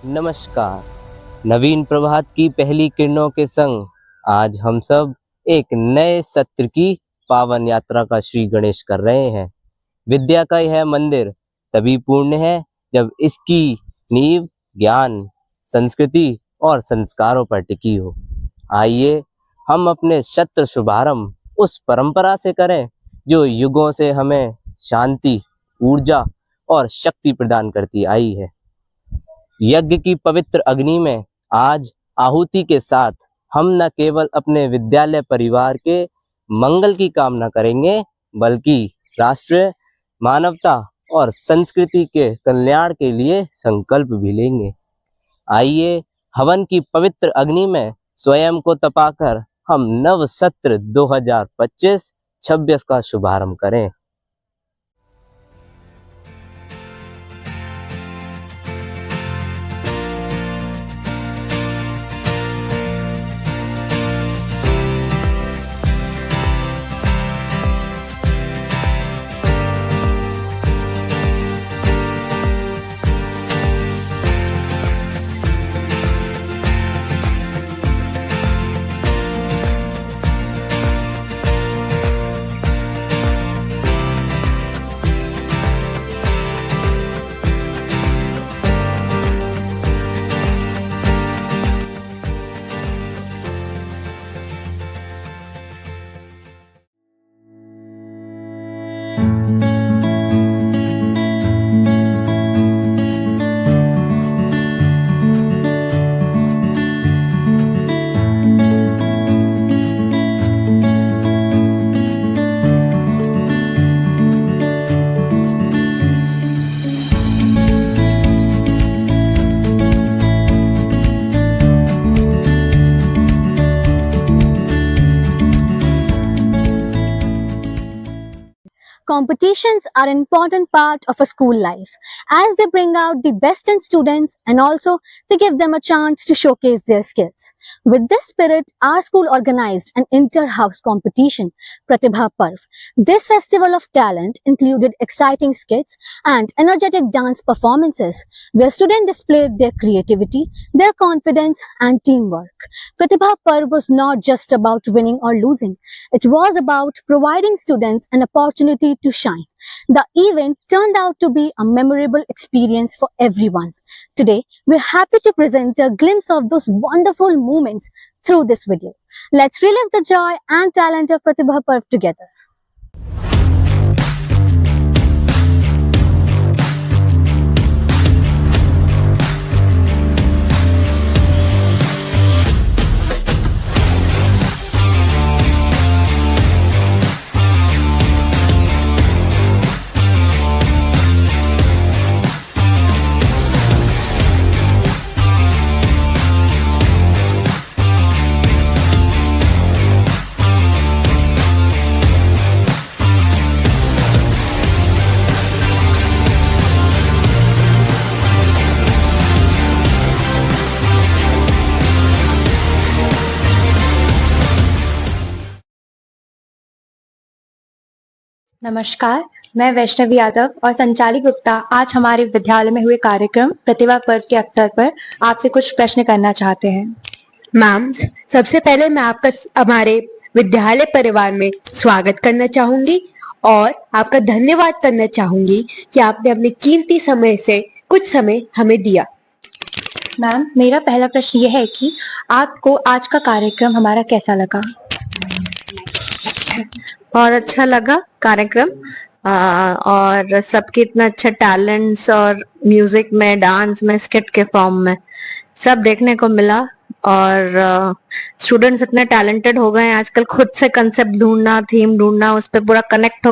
नमस्कार। नवीन प्रभात की पहली किरणों के संग आज हम सब एक नए सत्र की पावन यात्रा का श्री गणेश कर रहे हैं। विद्या का यह मंदिर तभी पूर्ण है जब इसकी नींव ज्ञान, संस्कृति और संस्कारों पर टिकी हो। आइए हम अपने सत्र शुभारंभ उस परंपरा से करें जो युगों से हमें शांति, ऊर्जा और शक्ति प्रदान करती आई है। यज्ञ की पवित्र अग्नि में आज आहुति के साथ हम न केवल अपने विद्यालय परिवार के मंगल की कामना करेंगे बल्कि राष्ट्र, मानवता और संस्कृति के कल्याण के लिए संकल्प भी लेंगे। आइए हवन की पवित्र अग्नि में स्वयं को तपाकर हम नव सत्र 2025-26 का शुभारंभ करें। Competitions are an important part of a school life as they bring out the best in students and also they give them a chance to showcase their skills. With this spirit, our school organized an inter-house competition, Pratibha Parv. This festival of talent included exciting skits and energetic dance performances where students displayed their creativity, their confidence and teamwork. Pratibha Parv was not just about winning or losing. It was about providing students an opportunity to shine. The event turned out to be a memorable experience for everyone. Today, we're happy to present a glimpse of those wonderful moments through this video. Let's relive the joy and talent of Pratibha Parv together. नमस्कार, मैं वैष्णवी यादव और संचारी गुप्ता आज हमारे विद्यालय में हुए कार्यक्रम प्रतिभा पर्व के अवसर पर आपसे कुछ प्रश्न करना चाहते हैं। मैम, सबसे पहले मैं आपका हमारे विद्यालय परिवार में स्वागत करना चाहूंगी और आपका धन्यवाद करना चाहूंगी कि आपने अपने कीमती समय से कुछ समय हमें दिया। मैम, मेरा पहला प्रश्न यह है कि आपको आज का कार्यक्रम हमारा कैसा लगा? बहुत अच्छा लगा कार्यक्रम और सबके इतना अच्छा टैलेंट्स और म्यूजिक में, डांस में, स्किट के फॉर्म में सब देखने को मिला और स्टूडेंट्स इतने टैलेंटेड हो गए हैं आजकल। खुद से कंसेप्ट ढूंढना, थीम ढूंढना, उस पर पूरा कनेक्ट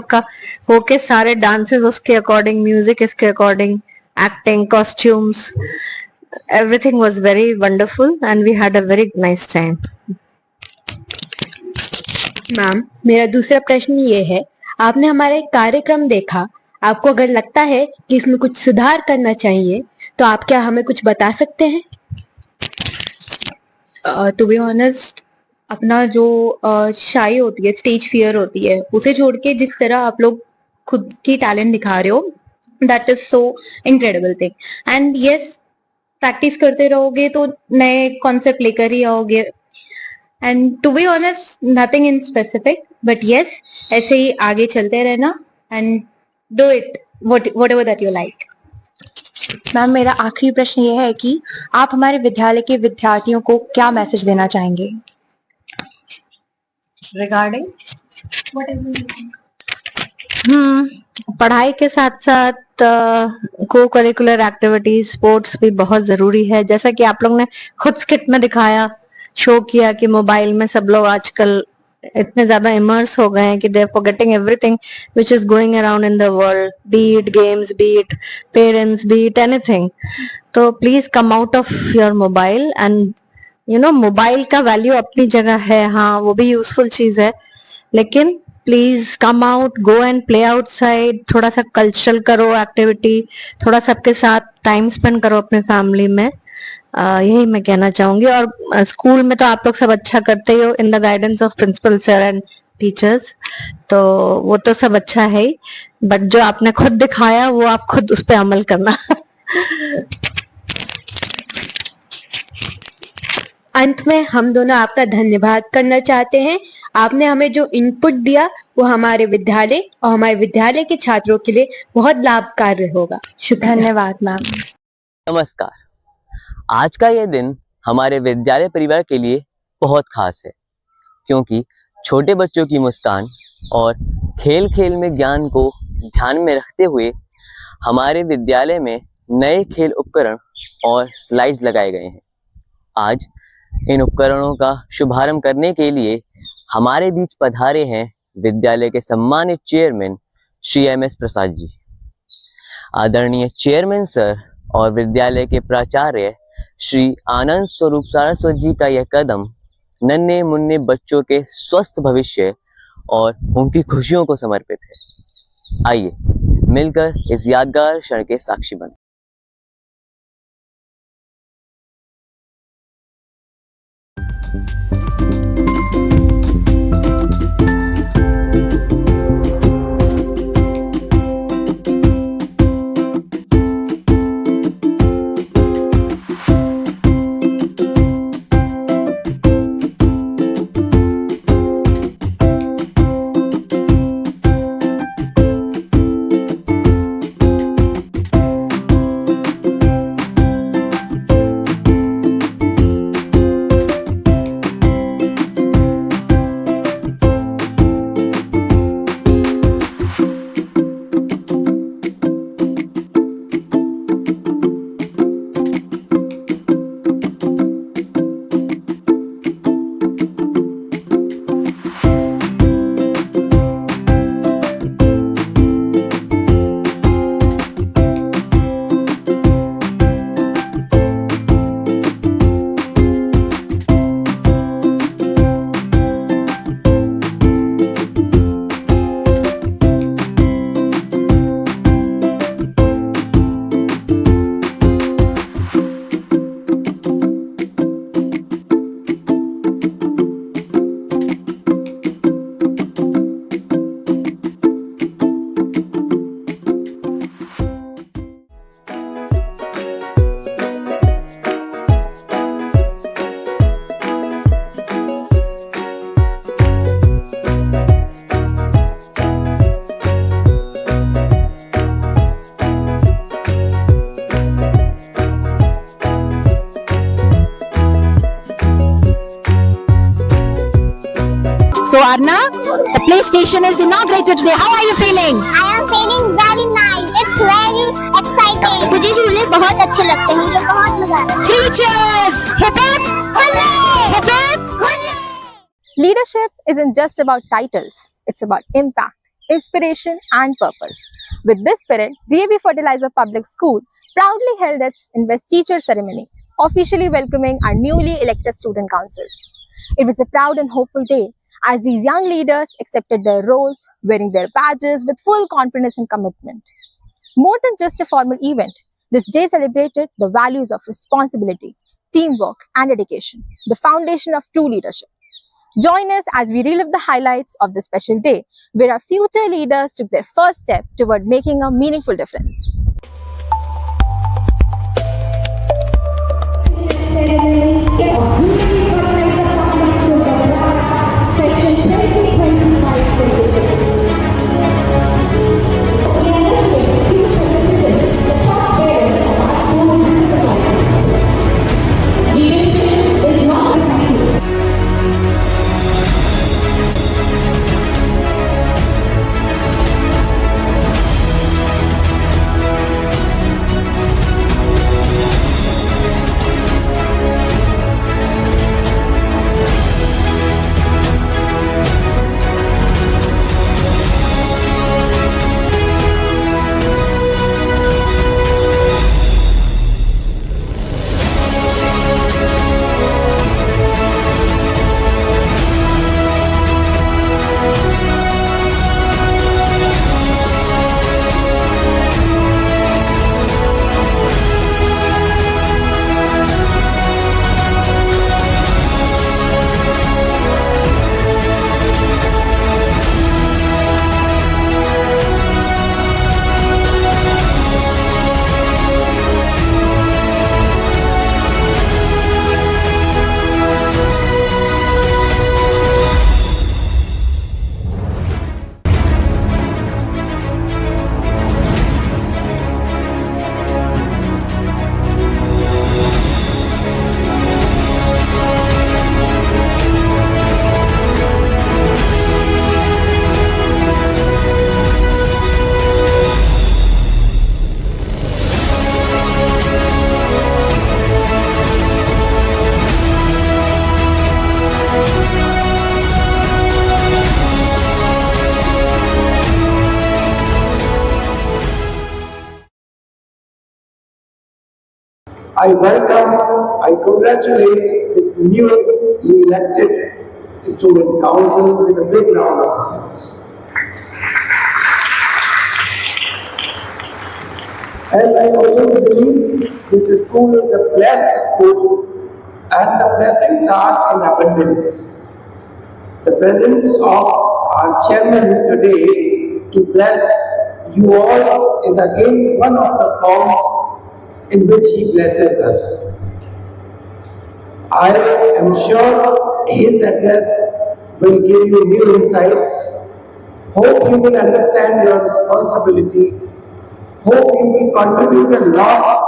होके सारे डांसेस उसके अकॉर्डिंग, म्यूजिक इसके according, acting, costumes, everything was very wonderful and we had a very nice time. Ma'am, मेरा दूसरा प्रश्न ये है, आपने हमारा एक कार्यक्रम देखा, आपको अगर लगता है कि इसमें कुछ सुधार करना चाहिए तो आप क्या हमें कुछ बता सकते हैं? टू बी ऑनेस्ट, अपना जो शाई होती है, स्टेज फियर होती है, उसे छोड़ के जिस तरह आप लोग खुद की टैलेंट दिखा रहे हो, that is so incredible thing. And yes, practice करते रहोगे तो नए कॉन्सेप्ट लेकर ही आओगे। And to be honest nothing in specific, but yes ऐसे ही आगे चलते रहना and do it whatever that you like. Ma'am, मेरा आखिरी प्रश्न ये है कि आप हमारे विद्यालय के विद्यार्थियों को क्या मैसेज देना चाहेंगे? रिगार्डिंग पढ़ाई के साथ साथ को करिकुलर एक्टिविटीज, स्पोर्ट्स भी बहुत जरूरी है। जैसा कि आप लोग ने खुद स्किट में दिखाया, शो किया कि मोबाइल में सब लोग आजकल इतने ज्यादा इमर्स हो गए हैं कि they are forgetting everything which is going around in the world, be it games, be it parents, be it anything. तो please come out of your mobile and mobile का वैल्यू अपनी जगह है, हाँ वो भी यूजफुल चीज है, लेकिन please come out, go and play outside, थोड़ा सा कल्चरल करो एक्टिविटी, थोड़ा सबके साथ टाइम स्पेंड करो अपने फैमिली में। यही मैं कहना चाहूंगी। और स्कूल में तो आप लोग सब अच्छा करते ही हो in the guidance of principal sir and teachers, तो वो तो सब अच्छा है ही, बट जो आपने खुद दिखाया वो आप खुद उस पर अमल करना। अंत में हम दोनों आपका धन्यवाद करना चाहते हैं। आपने हमें जो इनपुट दिया वो हमारे विद्यालय और हमारे विद्यालय के छात्रों के लिए बहुत लाभकारी होगा। शुक्रिया। धन्यवाद मैम। नमस्कार। आज का यह दिन हमारे विद्यालय परिवार के लिए बहुत खास है, क्योंकि छोटे बच्चों की मुस्कान और खेल खेल में ज्ञान को ध्यान में रखते हुए हमारे विद्यालय में नए खेल उपकरण और स्लाइड्स लगाए गए हैं। आज इन उपकरणों का शुभारंभ करने के लिए हमारे बीच पधारे हैं विद्यालय के सम्मानित चेयरमैन श्री MS प्रसाद जी। आदरणीय चेयरमैन सर और विद्यालय के प्राचार्य श्री आनंद स्वरूप सारस्वत जी का यह कदम नन्हे मुन्ने बच्चों के स्वस्थ भविष्य और उनकी खुशियों को समर्पित है। आइए मिलकर इस यादगार क्षण के साक्षी बने। So Arna, the PlayStation is inaugurated today. How are you feeling? I am feeling very nice. It's very exciting. मुझे झूले बहुत अच्छे लगते हैं, मुझे बहुत मजा आता है। Three cheers! Hip hip! Hooray! Hip hip! Hooray! Leadership isn't just about titles, it's about impact, inspiration, and purpose. With this spirit, DAV Fertilizer Public School proudly held its investiture ceremony, officially welcoming our newly elected student council. It was a proud and hopeful day as these young leaders accepted their roles, wearing their badges with full confidence and commitment. More than just a formal event, this day celebrated the values of responsibility, teamwork, and dedication, the foundation of true leadership. Join us as we relive the highlights of this special day, where our future leaders took their first step toward making a meaningful difference. I welcome, I congratulate this newly elected student council with a big round of applause. As I always believe, this school is a blessed school and the blessings are in abundance. The presence of our chairman today to bless you all is again one of the forms in which he blesses us. I am sure his address will give you new insights. Hope you will understand your responsibility. Hope you will contribute a lot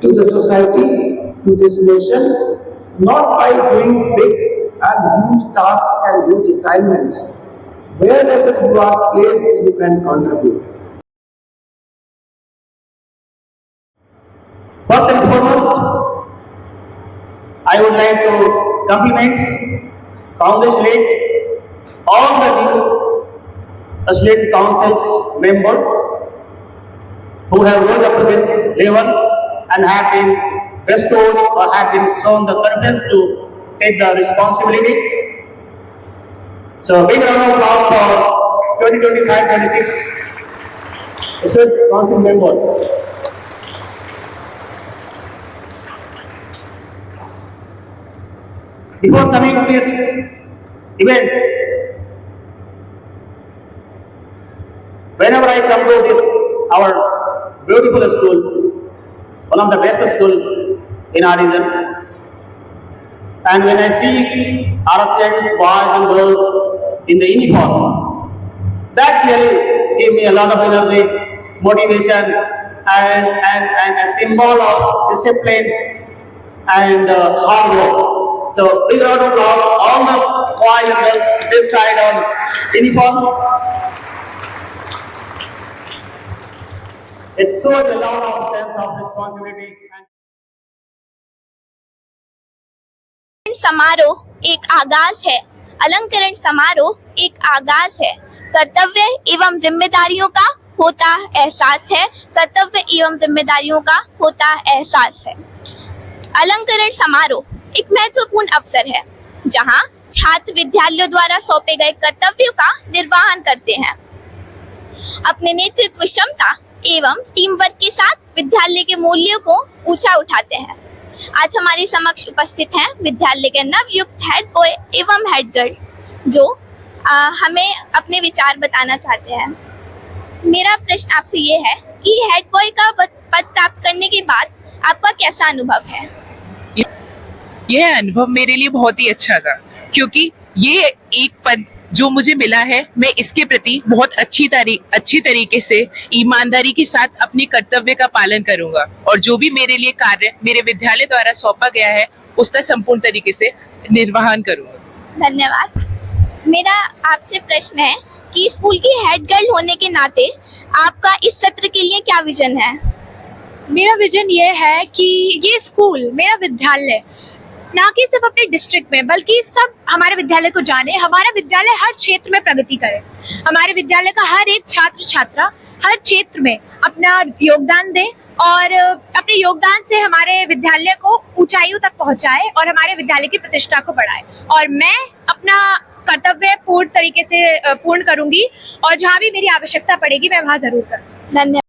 to the society, to this nation, not by doing big and huge tasks and huge assignments. Wherever you are placed, you can contribute. First and foremost, I would like to compliment, congratulate all the new student council's members who have rose up to this level and have been bestowed or have been shown the confidence to take the responsibility. So, big round of applause for 2025-26 student council members. Before coming to this event, whenever I come to this, our beautiful school, one of the best school in our region, and when I see our students, boys and girls in the uniform, that really gives me a lot of energy, motivation, and a symbol of discipline and hard work. So, big round of applause, all the boys and girls this side on uniform. It shows a lot of sense of responsibility. समारोह एक आगाज है, अलंकरण समारोह एक आगाज है। कर्तव्य एवं जिम्मेदारियों का होता एहसास है, कर्तव्य एवं जिम्मेदारियों का होता एहसास है। अलंकरण समारोह एक महत्वपूर्ण अवसर है जहां छात्र विद्यालयों द्वारा सौंपे गए कर्तव्यों का निर्वहन करते हैं, अपने नेतृत्व क्षमता एवं टीम वर्क के साथ विद्यालय के मूल्यों को ऊंचा उठाते हैं। आज हमारे समक्ष उपस्थित हैं विद्यालय के नवयुक्त हेड बॉय एवं हेड गर्ल जो हमें अपने विचार बताना चाहते हैं। मेरा प्रश्न आपसे ये है कि हेड बॉय का पद प्राप्त करने के बाद आपका कैसा अनुभव है? यह अनुभव मेरे लिए बहुत ही अच्छा था क्योंकि ये एक पद जो मुझे मिला है, मैं इसके प्रति बहुत अच्छी तरीके से ईमानदारी के साथ अपने कर्तव्य का पालन करूंगा और जो भी मेरे लिए कार्य मेरे विद्यालय द्वारा सौंपा गया है उसका संपूर्ण तरीके से निर्वहन करूंगा। धन्यवाद। मेरा आपसे प्रश्न है कि स्कूल की हेड गर्ल होने के नाते आपका इस सत्र के लिए क्या विजन है? मेरा विजन ये है कि ये स्कूल, मेरा विद्यालय ना कि सिर्फ अपने डिस्ट्रिक्ट में बल्कि सब हमारे विद्यालय को जाने, हमारा विद्यालय हर क्षेत्र में प्रगति करे, हमारे विद्यालय का हर एक छात्र छात्रा हर क्षेत्र में अपना योगदान दे और अपने योगदान से हमारे विद्यालय को ऊंचाइयों तक पहुंचाए और हमारे विद्यालय की प्रतिष्ठा को बढ़ाए। और मैं अपना कर्तव्य पूर्ण तरीके से पूर्ण करूंगी और जहाँ भी मेरी आवश्यकता पड़ेगी मैं वहाँ जरूर करूंगी। धन्यवाद।